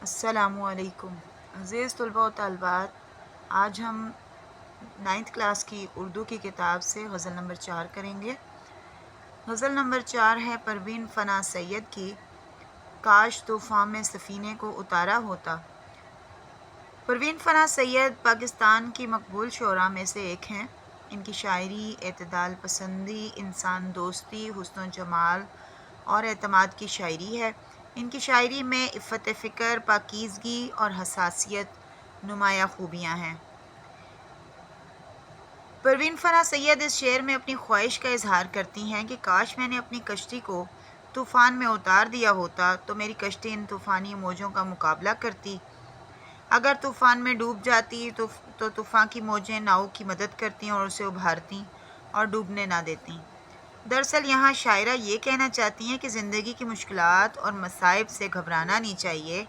السلام علیکم عزیز طلباء و طالبات، آج ہم 9th کلاس کی اردو کی کتاب سے غزل نمبر 4 کریں گے۔ غزل نمبر 4 ہے پروین فنا سید کی، کاش طوفان میں سفینے کو اتارا ہوتا۔ پروین فنا سید پاکستان کی مقبول شعراء میں سے ایک ہیں۔ ان کی شاعری اعتدال پسندی، انسان دوستی، حسن و جمال اور اعتماد کی شاعری ہے۔ ان کی شاعری میں عفت فکر، پاکیزگی اور حساسیت نمایاں خوبیاں ہیں۔ پروین فنا سید اس شعر میں اپنی خواہش کا اظہار کرتی ہیں کہ کاش میں نے اپنی کشتی کو طوفان میں اتار دیا ہوتا تو میری کشتی ان طوفانی موجوں کا مقابلہ کرتی۔ اگر طوفان میں ڈوب جاتی تو طوفان کی موجیں ناؤ کی مدد کرتیں اور اسے ابھارتیں اور ڈوبنے نہ دیتیں۔ دراصل یہاں شاعرہ یہ کہنا چاہتی ہیں کہ زندگی کی مشکلات اور مصائب سے گھبرانا نہیں چاہیے۔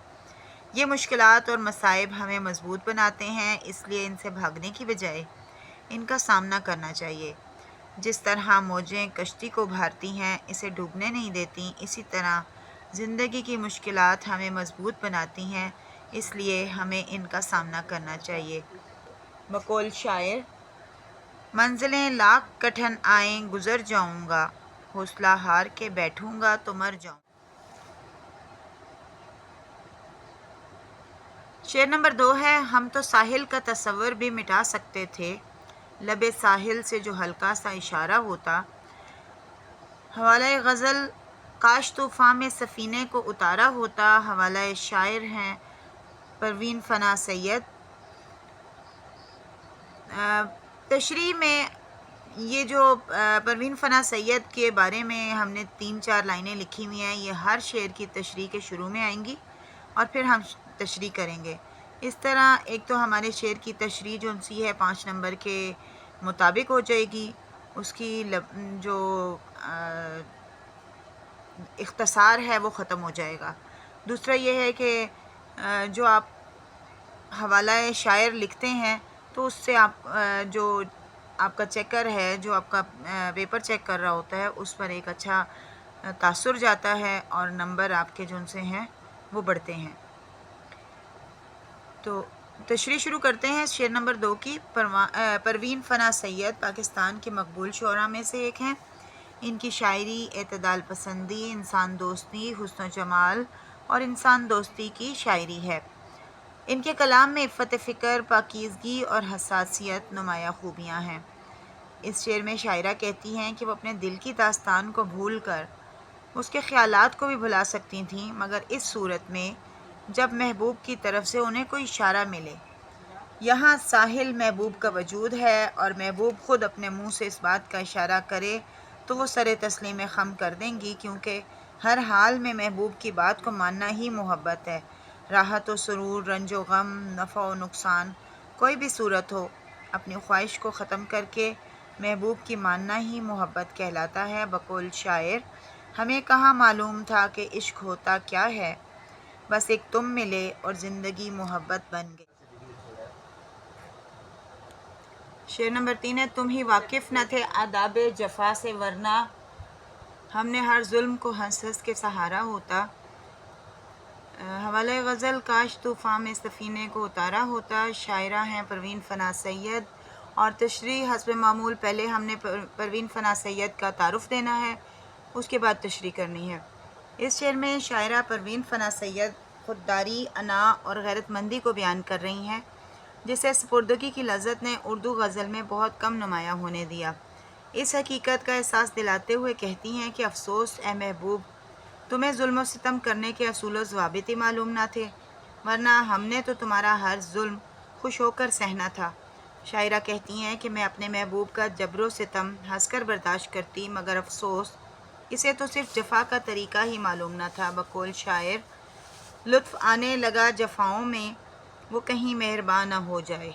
یہ مشکلات اور مصائب ہمیں مضبوط بناتے ہیں، اس لیے ان سے بھاگنے کی بجائے ان کا سامنا کرنا چاہیے۔ جس طرح موجیں کشتی کو ابھارتی ہیں، اسے ڈوبنے نہیں دیتیں، اسی طرح زندگی کی مشکلات ہمیں مضبوط بناتی ہیں، اس لیے ہمیں ان کا سامنا کرنا چاہیے۔ بقول شاعر: منزلیں لاکھ کٹھن آئیں گزر جاؤں گا، حوصلہ ہار کے بیٹھوں گا تو مر جاؤں۔ شعر نمبر 2 ہے ہم تو ساحل کا تصور بھی مٹا سکتے تھے، لب ساحل سے جو ہلکا سا اشارہ ہوتا۔ حوالہ غزل: کاش طوفان میں سفینے کو اتارا ہوتا۔ حوالہ شاعر ہیں پروین فنا سید۔ تشریح میں یہ جو پروین فنا سید کے بارے میں ہم نے 3-4 لائنیں لکھی ہوئی ہیں، یہ ہر شعر کی تشریح کے شروع میں آئیں گی اور پھر ہم تشریح کریں گے۔ اس طرح ایک تو ہمارے شعر کی تشریح جو سی ہے 5 نمبر کے مطابق ہو جائے گی، اس کی جو اختصار ہے وہ ختم ہو جائے گا۔ دوسرا یہ ہے کہ جو آپ حوالہ شاعر لکھتے ہیں تو اس سے آپ جو آپ کا چیکر ہے، جو آپ کا پیپر چیک کر رہا ہوتا ہے، اس پر ایک اچھا تاثر جاتا ہے اور نمبر آپ کے جو ان سے ہیں وہ بڑھتے ہیں۔ تو تشریح شروع کرتے ہیں شعر نمبر 2 کی۔ پروین فنا سید پاکستان کی مقبول شعراء میں سے ایک ہیں۔ ان کی شاعری اعتدال پسندی، انسان دوستی، حسن و جمال اور انسان دوستی کی شاعری ہے۔ ان کے کلام میں عفت فکر، پاکیزگی اور حساسیت نمایاں خوبیاں ہیں۔ اس شعر میں شاعرہ کہتی ہیں کہ وہ اپنے دل کی داستان کو بھول کر اس کے خیالات کو بھی بھلا سکتی تھیں، مگر اس صورت میں جب محبوب کی طرف سے انہیں کوئی اشارہ ملے۔ یہاں ساحل محبوب کا وجود ہے اور محبوب خود اپنے منہ سے اس بات کا اشارہ کرے تو وہ سر تسلیم خم کر دیں گی، کیونکہ ہر حال میں محبوب کی بات کو ماننا ہی محبت ہے۔ راحت و سرور، رنج و غم، نفع و نقصان، کوئی بھی صورت ہو، اپنی خواہش کو ختم کر کے محبوب کی ماننا ہی محبت کہلاتا ہے۔ بقول شاعر: ہمیں کہاں معلوم تھا کہ عشق ہوتا کیا ہے، بس ایک تم ملے اور زندگی محبت بن گئی۔ شعر نمبر 3 ہے تم ہی واقف نہ تھے آداب جفا سے، ورنہ ہم نے ہر ظلم کو ہنس ہنس کے سہارا ہوتا۔ حوالہ غزل: کاش طوفان میں سفینے کو اتارا ہوتا۔ شاعرہ ہیں پروین فنا سید، اور تشریح حسب معمول پہلے ہم نے پروین فنا سید کا تعارف دینا ہے، اس کے بعد تشریح کرنی ہے۔ اس شعر میں شاعرہ پروین فنا سید خودداری، انا اور غیرت مندی کو بیان کر رہی ہیں، جسے سپردگی کی لذت نے اردو غزل میں بہت کم نمایاں ہونے دیا۔ اس حقیقت کا احساس دلاتے ہوئے کہتی ہیں کہ افسوس اے محبوب، تمہیں ظلم و ستم کرنے کے اصول و ضوابط ہی معلوم نہ تھے، ورنہ ہم نے تو تمہارا ہر ظلم خوش ہو کر سہنا تھا۔ شاعرہ کہتی ہیں کہ میں اپنے محبوب کا جبر و ستم ہنس کر برداشت کرتی، مگر افسوس اسے تو صرف جفا کا طریقہ ہی معلوم نہ تھا۔ بقول شاعر: لطف آنے لگا جفاؤں میں، وہ کہیں مہرباں نہ ہو جائے۔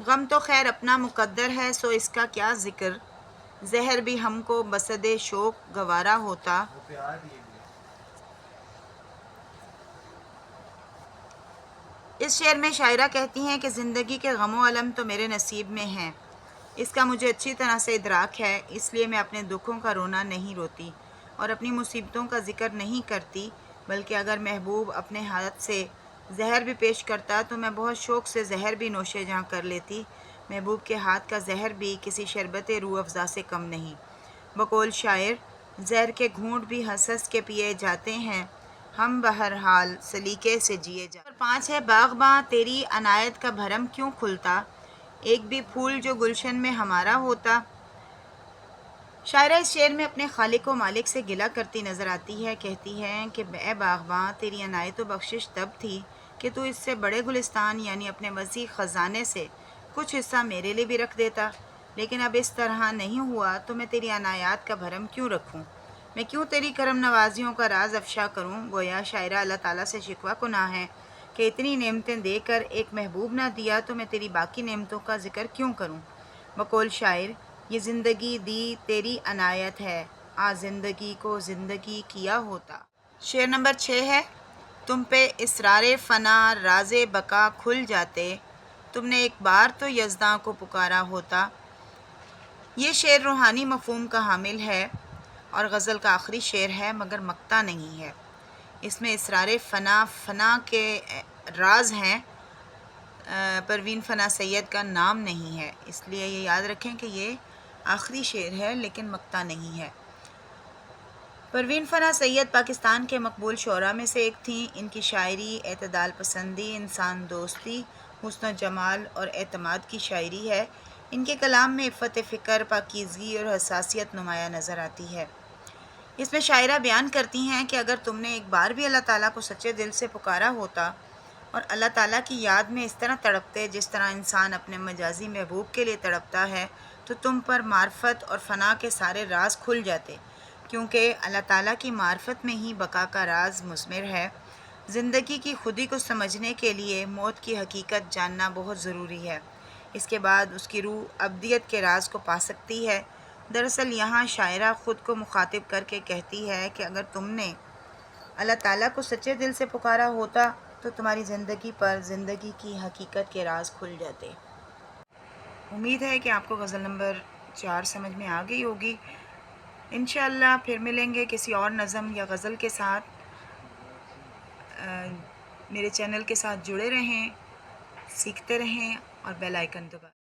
غم تو خیر اپنا مقدر ہے، سو اس کا کیا ذکر، زہر بھی ہم کو بصد شوق گوارا ہوتا۔ اس شعر میں شاعرہ کہتی ہیں کہ زندگی کے غم و الم تو میرے نصیب میں ہیں، اس کا مجھے اچھی طرح سے ادراک ہے، اس لیے میں اپنے دکھوں کا رونا نہیں روتی اور اپنی مصیبتوں کا ذکر نہیں کرتی، بلکہ اگر محبوب اپنے ہاتھ سے زہر بھی پیش کرتا تو میں بہت شوق سے زہر بھی نوش جہاں کر لیتی۔ محبوب کے ہاتھ کا زہر بھی کسی شربت روح افزا سے کم نہیں۔ بقول شاعر، زہر کے گھونٹ بھی ہنس ہنس کے پیے جاتے ہیں، ہم بہرحال سلیقے سے جیے جاتے ہیں۔ نمبر 5 ہے باغباں تیری عنایت کا بھرم کیوں کھلتا، ایک بھی پھول جو گلشن میں ہمارا ہوتا۔ شاعرہ اس شعر میں اپنے خالق و مالک سے گلہ کرتی نظر آتی ہے، کہتی ہے کہ اے باغباں، تیری عنایت و بخشش تب تھی کہ تو اس سے بڑے گلستان یعنی اپنے وسیع خزانے سے کچھ حصہ میرے لیے بھی رکھ دیتا، لیکن اب اس طرح نہیں ہوا تو میں تیری عنایات کا بھرم کیوں رکھوں، میں کیوں تیری کرم نوازیوں کا راز افشا کروں۔ گویا شاعرہ اللہ تعالیٰ سے شکوہ کناں ہے کہ اتنی نعمتیں دے کر ایک محبوب نہ دیا تو میں تیری باقی نعمتوں کا ذکر کیوں کروں۔ بقول شاعر، یہ زندگی دی تیری عنایت ہے، زندگی کو زندگی کیا ہوتا۔ شعر نمبر 6 ہے تم پہ اسرار فنا راز بقا کھل جاتے، تم نے ایک بار تو یزداں کو پکارا ہوتا۔ یہ شعر روحانی مفہوم کا حامل ہے اور غزل کا آخری شعر ہے، مگر مقطع نہیں ہے۔ اس میں اسرار فنا کے راز ہیں، پروین فنا سید کا نام نہیں ہے، اس لیے یہ یاد رکھیں کہ یہ آخری شعر ہے لیکن مقطع نہیں ہے۔ پروین فنا سید پاکستان کے مقبول شعراء میں سے ایک تھیں۔ ان کی شاعری اعتدال پسندی، انسان دوستی، حسن و جمال اور اعتماد کی شاعری ہے۔ ان کے کلام میں عفت فکر، پاکیزگی اور حساسیت نمایاں نظر آتی ہے۔ اس میں شاعرہ بیان کرتی ہیں کہ اگر تم نے ایک بار بھی اللہ تعالیٰ کو سچے دل سے پکارا ہوتا اور اللہ تعالیٰ کی یاد میں اس طرح تڑپتے جس طرح انسان اپنے مجازی محبوب کے لیے تڑپتا ہے، تو تم پر معرفت اور فنا کے سارے راز کھل جاتے، کیونکہ اللہ تعالیٰ کی معرفت میں ہی بقا کا راز مضمر ہے۔ زندگی کی خودی کو سمجھنے کے لیے موت کی حقیقت جاننا بہت ضروری ہے، اس کے بعد اس کی روح ابدیت کے راز کو پا سکتی ہے۔ دراصل یہاں شاعرہ خود کو مخاطب کر کے کہتی ہے کہ اگر تم نے اللہ تعالیٰ کو سچے دل سے پکارا ہوتا تو تمہاری زندگی پر زندگی کی حقیقت کے راز کھل جاتے۔ امید ہے کہ آپ کو غزل نمبر 4 سمجھ میں آ گئی ہوگی۔ انشاءاللہ پھر ملیں گے کسی اور نظم یا غزل کے ساتھ۔ میرے چینل کے ساتھ جڑے رہیں، سیکھتے رہیں اور بیل آئیکن دبائیں۔